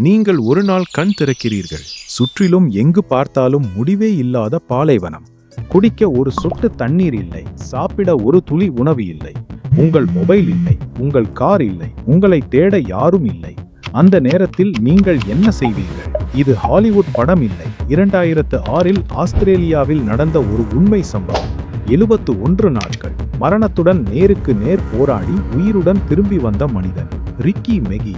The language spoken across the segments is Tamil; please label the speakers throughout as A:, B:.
A: நீங்கள் ஒரு நாள் கண் திறக்கிறீர்கள். சுற்றிலும் எங்கு பார்த்தாலும் முடிவே இல்லாத பாலைவனம்.
B: குடிக்க ஒரு சொட்டு தண்ணீர் இல்லை, சாப்பிட ஒரு துளி உணவு இல்லை. உங்கள் மொபைல் இல்லை, உங்கள் கார் இல்லை, உங்களை தேட யாரும் இல்லை. அந்த நேரத்தில் நீங்கள் என்ன செய்வீர்கள்? இது ஹாலிவுட் படம் இல்லை. 2006 ஆஸ்திரேலியாவில் நடந்த ஒரு உண்மை சம்பவம். 71 நாட்கள் மரணத்துடன் நேருக்கு நேர் போராடி உயிருடன் திரும்பி வந்த மனிதன் ரிக்கி மெகி.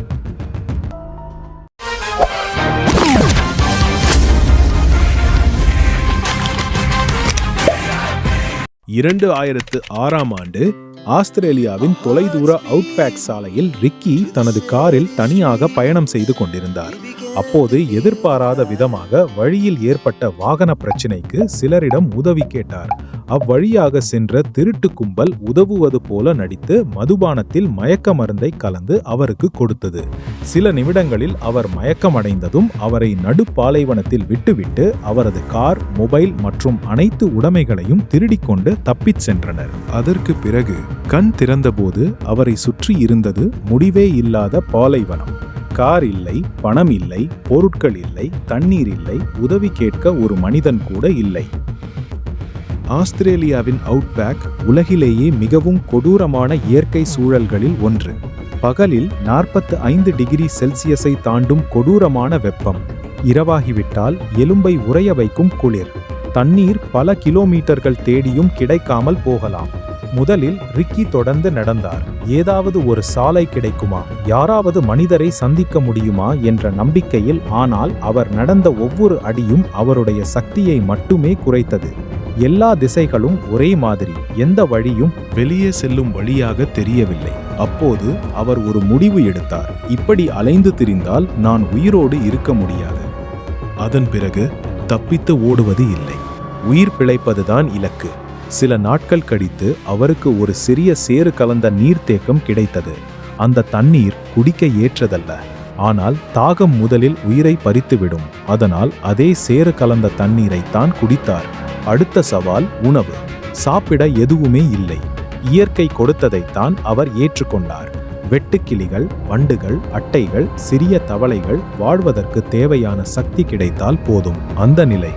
A: 2006 ஆஸ்திரேலியாவின் தொலைதூர அவுட்பேக் சாலையில் ரிக்கி தனது காரில் தனியாக பயணம் செய்து கொண்டிருந்தார். அப்போது எதிர்பாராத விதமாக வழியில் ஏற்பட்ட வாகன பிரச்சினைக்கு சிலரிடம் உதவி கேட்டார். அவ்வழியாக சென்ற திருட்டு கும்பல் உதவுவது போல நடித்து மதுபானத்தில் மயக்க மருந்தை கலந்து அவருக்கு கொடுத்தது. சில நிமிடங்களில் அவர் மயக்கமடைந்ததும் அவரை நடுப்பாலைவனத்தில் விட்டுவிட்டு அவரது கார், மொபைல் மற்றும் அனைத்து உடைமைகளையும் திருடிக்கொண்டு தப்பிச் சென்றனர். அதற்கு பிறகு கண் திறந்தபோது அவரை சுற்றி இருந்தது முடிவே இல்லாத பாலைவனம். கார் இல்லை, பணம் இல்லை, பொருட்கள் இல்லை, தண்ணீர் இல்லை, உதவி கேட்க ஒரு மனிதன் கூட இல்லை. ஆஸ்திரேலியாவின் அவுட்பேக் உலகிலேயே மிகவும் கொடூரமான இயற்கை சூழல்களில் ஒன்று. பகலில் 45 டிகிரி செல்சியஸை தாண்டும் கொடூரமான வெப்பம். இரவாகிவிட்டால் எலும்பை உறைய வைக்கும் குளிர். தண்ணீர் பல கிலோமீட்டர்கள் தேடியும் கிடைக்காமல் போகலாம். முதலில் ரிக்கி தொடர்ந்து நடந்தார். ஏதாவது ஒரு சாலை கிடைக்குமா, யாராவது மனிதரை சந்திக்க முடியுமா என்ற நம்பிக்கையில். ஆனால் அவர் நடந்த ஒவ்வொரு அடியும் அவருடைய சக்தியை மட்டுமே குறைத்தது. எல்லா திசைகளும் ஒரே மாதிரி, எந்த வழியும் வெளியே செல்லும் வழியாக தெரியவில்லை. அப்போது அவர் ஒரு முடிவு எடுத்தார். இப்படி அலைந்து திரிந்தால் நான் உயிரோடு இருக்க முடியாது. அதன் பிறகு தப்பித்து ஓடுவது இல்லை, உயிர் பிழைப்பதுதான் இலக்கு. சில நாட்கள் கழித்து அவருக்கு ஒரு சிறிய சேறு கலந்த நீர்த்தேக்கம் கிடைத்தது. அந்த தண்ணீர் குடிக்க ஏற்றதல்ல, ஆனால் தாகம் முதலில் உயிரை பறித்துவிடும். அதனால் அதே சேறு கலந்த தண்ணீரைத்தான் குடித்தார். அடுத்த சவால் உணவு. சாப்பிட எதுவுமே இல்லை. இயற்கை கொடுத்ததைத்தான் அவர் ஏற்றுக்கொண்டார். வெட்டுக்கிளிகள், வண்டுகள், அட்டைகள், சிறிய தவளைகள், வாழ்வதற்கு தேவையான சக்தி கிடைத்தால் போதும். அந்த நிலை.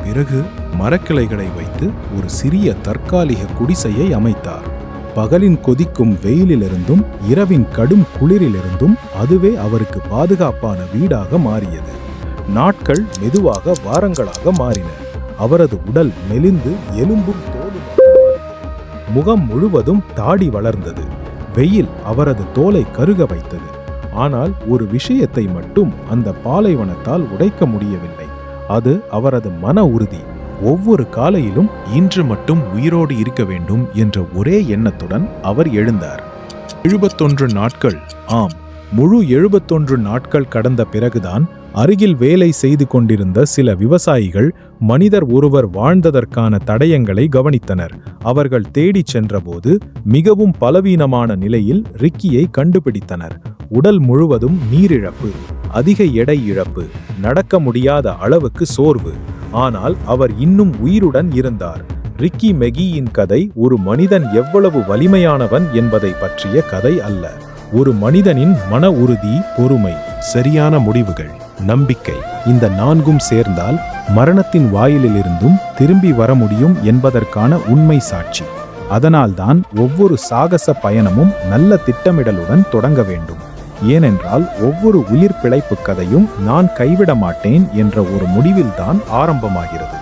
A: பிறகு மரக்கிளைகளை வைத்து ஒரு சிறிய தற்காலிக குடிசையை அமைத்தார். பகலின் கொதிக்கும் வெயிலிலிருந்தும் இரவின் கடும் குளிரிலிருந்தும் அதுவே அவருக்கு பாதுகாப்பான வீடாக மாறியது. நாட்கள் மெதுவாக வாரங்களாக மாறின. அவரது உடல் மெலிந்து எலும்பும் தோலும். முகம் முழுவதும் தாடி வளர்ந்தது. வெயில் அவரது தோலை கருக வைத்தது. ஆனால் ஒரு விஷயத்தை மட்டும் அந்த பாலைவனத்தால் உடைக்க முடியவில்லை. அது அவரது மன உறுதி. ஒவ்வொரு காலையிலும் இன்று மட்டும் உயிரோடு இருக்க வேண்டும் என்ற ஒரே எண்ணத்துடன் அவர் எழுந்தார். 71 நாட்கள். ஆம், முழு 71 நாட்கள் கடந்த பிறகுதான் அருகில் வேலை செய்து கொண்டிருந்த சில விவசாயிகள் மனிதர் ஒருவர் வாழ்ந்ததற்கான தடயங்களை கவனித்தனர். அவர்கள் தேடிச் சென்றபோது மிகவும் பலவீனமான நிலையில் ரிக்கியை கண்டுபிடித்தனர். உடல் முழுவதும் நீரிழப்பு, அதிக எடை இழப்பு, நடக்க முடியாத அளவுக்கு சோர்வு. ஆனால் அவர் இன்னும் உயிருடன் இருந்தார். ரிக்கி மெகியின் கதை ஒரு மனிதன் எவ்வளவு வலிமையானவன் என்பதை பற்றிய கதை அல்ல. ஒரு மனிதனின் மன உறுதி, பொறுமை, சரியான முடிவுகள், நம்பிக்கை, இந்த 4ம் சேர்ந்தால் மரணத்தின் வாயிலிலிருந்தும் திரும்பி வர முடியும் என்பதற்கான உண்மை சாட்சி. அதனால்தான் ஒவ்வொரு சாகச பயணமும் நல்ல திட்டமிடலுடன் தொடங்க வேண்டும். ஏனென்றால் ஒவ்வொரு உயிர் பிழைப்பு கதையும் நான் கைவிட மாட்டேன் என்ற ஒரு முடிவில்தான் ஆரம்பமாகிறது.